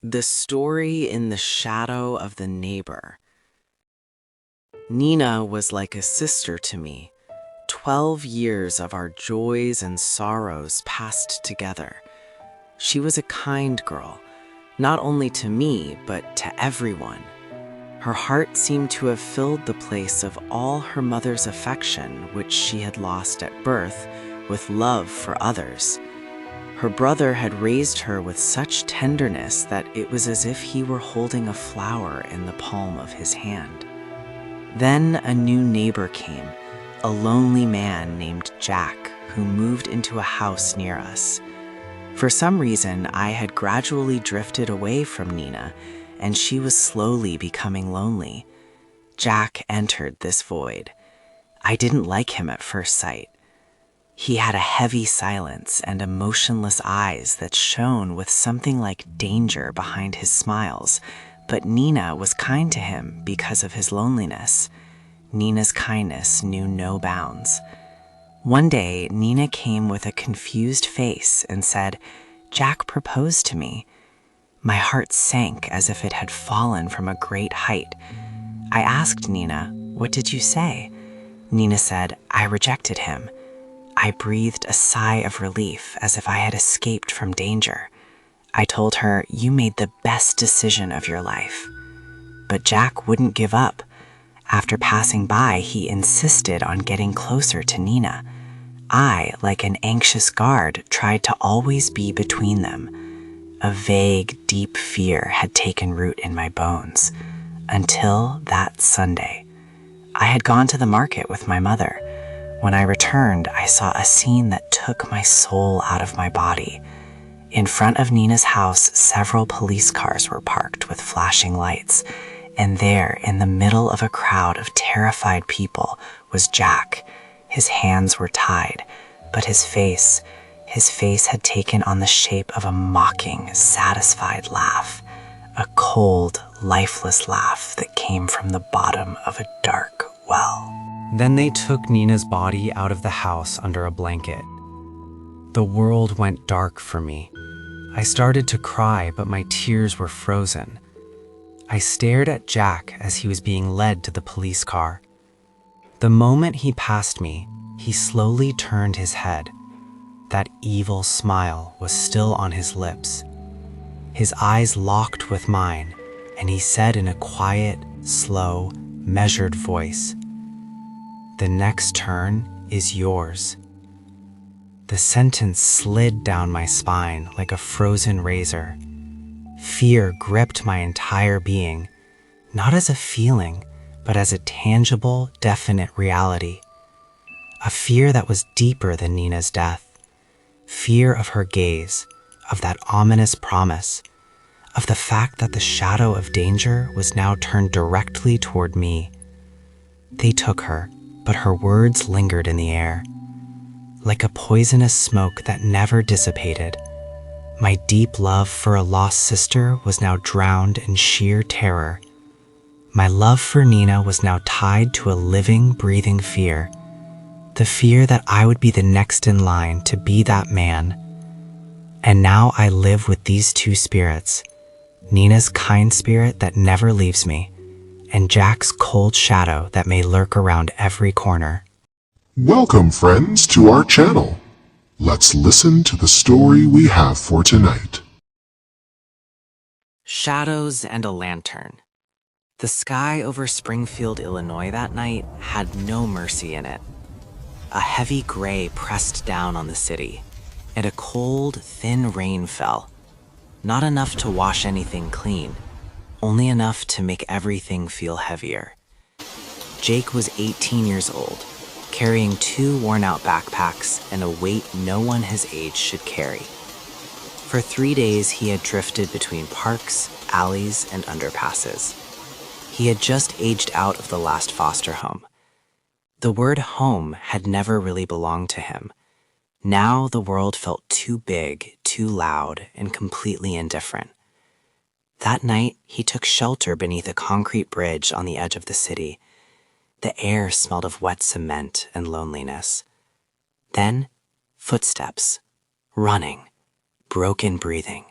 The Story in the Shadow of the Neighbor. Nina was like a sister to me. 12 years of our joys and sorrows passed together. She was a kind girl, not only to me, but to everyone. Her heart seemed to have filled the place of all her mother's affection, which she had lost at birth, with love for others. Her brother had raised her with such tenderness that it was as if he were holding a flower in the palm of his hand. Then a new neighbor came, a lonely man named Jack, who moved into a house near us. For some reason, I had gradually drifted away from Nina, and she was slowly becoming lonely. Jack entered this void. I didn't like him at first sight. He had a heavy silence and emotionless eyes that shone with something like danger behind his smiles, but Nina was kind to him because of his loneliness. Nina's kindness knew no bounds. One day, Nina came with a confused face and said, "Jack proposed to me." My heart sank as if it had fallen from a great height. I asked Nina, "What did you say?" Nina said, "I rejected him." I breathed a sigh of relief as if I had escaped from danger. I told her, "You made the best decision of your life." But Jack wouldn't give up. After passing by, he insisted on getting closer to Nina. I, like an anxious guard, tried to always be between them. A vague, deep fear had taken root in my bones. Until that Sunday. I had gone to the market with my mother. When I returned, I saw a scene that took my soul out of my body. In front of Nina's house, several police cars were parked with flashing lights, and there, in the middle of a crowd of terrified people, was Jack. His hands were tied, but his face had taken on the shape of a mocking, satisfied laugh, a cold, lifeless laugh that came from the bottom of a dark well. Then they took Nina's body out of the house under a blanket. The world went dark for me. I started to cry, but my tears were frozen. I stared at Jack as he was being led to the police car. The moment he passed me, he slowly turned his head. That evil smile was still on his lips. His eyes locked with mine, and he said in a quiet, slow, measured voice, "The next turn is yours." The sentence slid down my spine like a frozen razor. Fear gripped my entire being, not as a feeling, but as a tangible, definite reality. A fear that was deeper than Nina's death. Fear of her gaze, of that ominous promise, of the fact that the shadow of danger was now turned directly toward me. They took her, but her words lingered in the air. Like a poisonous smoke that never dissipated, my deep love for a lost sister was now drowned in sheer terror. My love for Nina was now tied to a living, breathing fear. The fear that I would be the next in line to be that man. And now I live with these two spirits, Nina's kind spirit that never leaves me, and Jack's cold shadow that may lurk around every corner. Welcome, friends, to our channel. Let's listen to the story we have for tonight. Shadows and a Lantern. The sky over Springfield, Illinois that night had no mercy in it. A heavy gray pressed down on the city, and a cold, thin rain fell. Not enough to wash anything clean, only enough to make everything feel heavier. Jake was 18 years old, carrying 2 worn-out backpacks and a weight no one his age should carry. For 3 days, he had drifted between parks, alleys, and underpasses. He had just aged out of the last foster home. The word home had never really belonged to him. Now the world felt too big, too loud, and completely indifferent. That night, he took shelter beneath a concrete bridge on the edge of the city. The air smelled of wet cement and loneliness. Then, footsteps, running, broken breathing.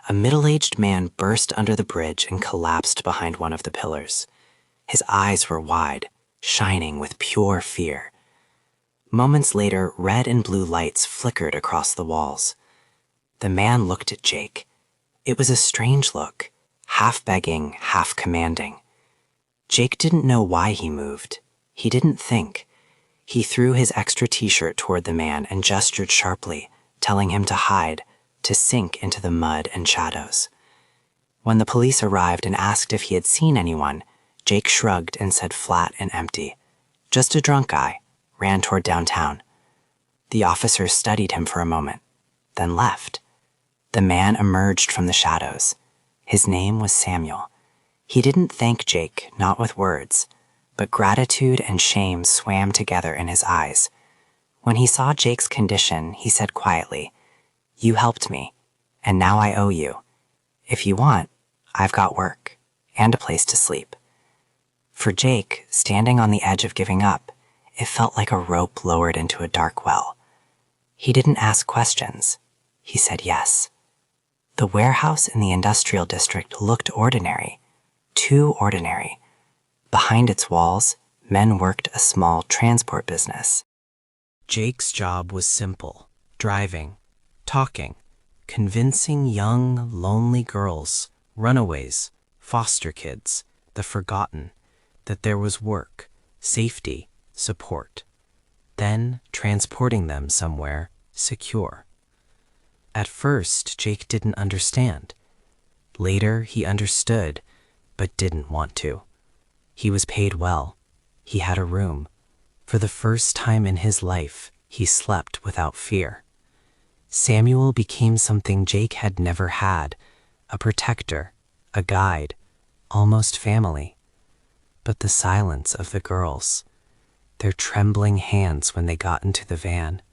A middle-aged man burst under the bridge and collapsed behind one of the pillars. His eyes were wide, shining with pure fear. Moments later, red and blue lights flickered across the walls. The man looked at Jake. It was a strange look, half begging, half commanding. Jake didn't know why he moved. He didn't think. He threw his extra t-shirt toward the man and gestured sharply, telling him to hide, to sink into the mud and shadows. When the police arrived and asked if he had seen anyone, Jake shrugged and said flat and empty, "Just a drunk guy," ran toward downtown. The officers studied him for a moment, then left. The man emerged from the shadows. His name was Samuel. He didn't thank Jake, not with words, but gratitude and shame swam together in his eyes. When he saw Jake's condition, he said quietly, "You helped me, and now I owe you. If you want, I've got work and a place to sleep." For Jake, standing on the edge of giving up, it felt like a rope lowered into a dark well. He didn't ask questions. He said yes. The warehouse in the industrial district looked ordinary, too ordinary. Behind its walls, men worked a small transport business. Jake's job was simple: driving, talking, convincing young, lonely girls, runaways, foster kids, the forgotten, that there was work, safety, support. Then transporting them somewhere secure. At first, Jake didn't understand. Later, he understood, but didn't want to. He was paid well. He had a room. For the first time in his life, he slept without fear. Samuel became something Jake had never had, a protector, a guide, almost family. But the silence of the girls, their trembling hands when they got into the van,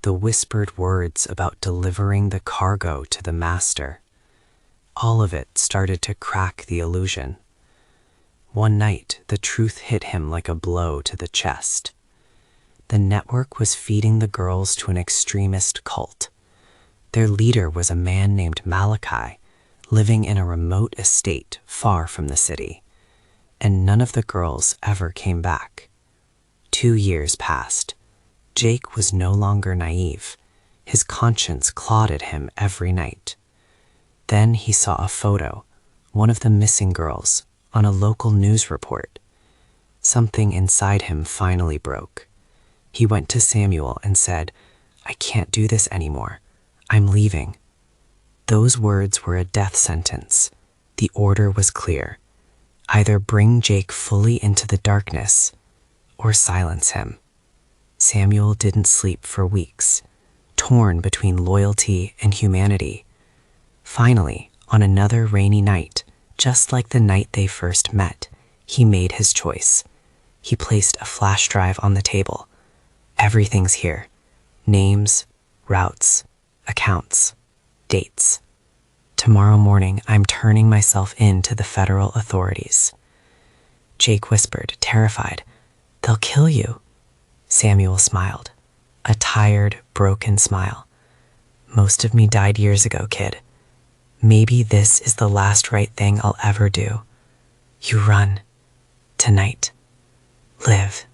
the whispered words about delivering the cargo to the master, all of it started to crack the illusion. One night, the truth hit him like a blow to the chest. The network was feeding the girls to an extremist cult. Their leader was a man named Malachi, living in a remote estate far from the city. And none of the girls ever came back. 2 years passed. Jake was no longer naive. His conscience clawed at him every night. Then he saw a photo, one of the missing girls, on a local news report. Something inside him finally broke. He went to Samuel and said, "I can't do this anymore. I'm leaving." Those words were a death sentence. The order was clear. Either bring Jake fully into the darkness or silence him. Samuel didn't sleep for weeks, torn between loyalty and humanity. Finally, on another rainy night, just like the night they first met, he made his choice. He placed a flash drive on the table. Everything's here. Names, routes, accounts, dates. Tomorrow morning, I'm turning myself in to the federal authorities. Jake whispered, terrified, "They'll kill you." Samuel smiled, a tired, broken smile. "Most of me died years ago, kid. Maybe this is the last right thing I'll ever do. You run. Tonight. Live."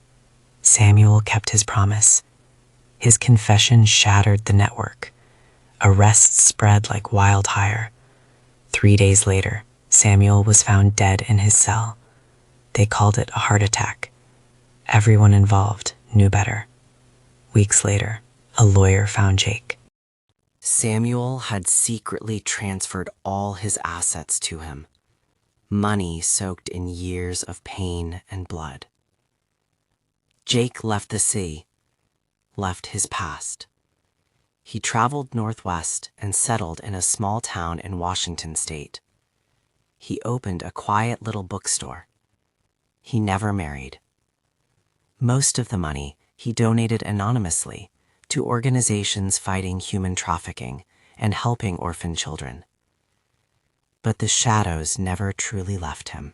Samuel kept his promise. His confession shattered the network. Arrests spread like wildfire. 3 days later, Samuel was found dead in his cell. They called it a heart attack. Everyone involved knew better. Weeks later, a lawyer found Jake. Samuel had secretly transferred all his assets to him, money soaked in years of pain and blood. Jake left the sea, left his past. He traveled northwest and settled in a small town in Washington state. He opened a quiet little bookstore. He never married. Most of the money he donated anonymously to organizations fighting human trafficking and helping orphan children. But the shadows never truly left him.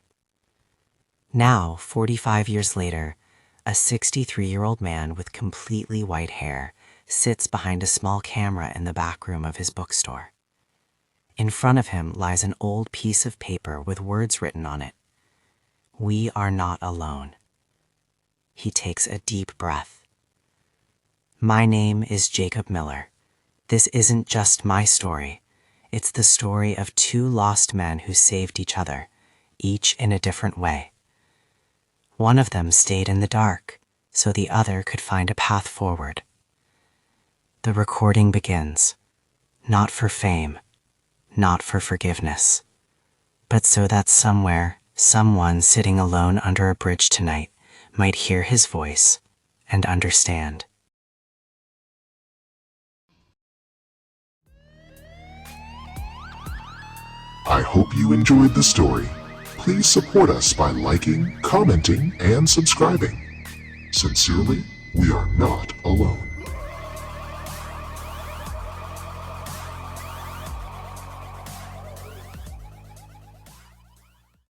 Now, 45 years later, a 63-year-old man with completely white hair sits behind a small camera in the back room of his bookstore. In front of him lies an old piece of paper with words written on it. We are not alone. He takes a deep breath. My name is Jacob Miller. This isn't just my story. It's the story of two lost men who saved each other, each in a different way. One of them stayed in the dark, so the other could find a path forward. The recording begins, not for fame, not for forgiveness, but so that somewhere, someone sitting alone under a bridge tonight might hear his voice and understand. I hope you enjoyed the story. Please support us by liking, commenting, and subscribing. Sincerely, we are not alone.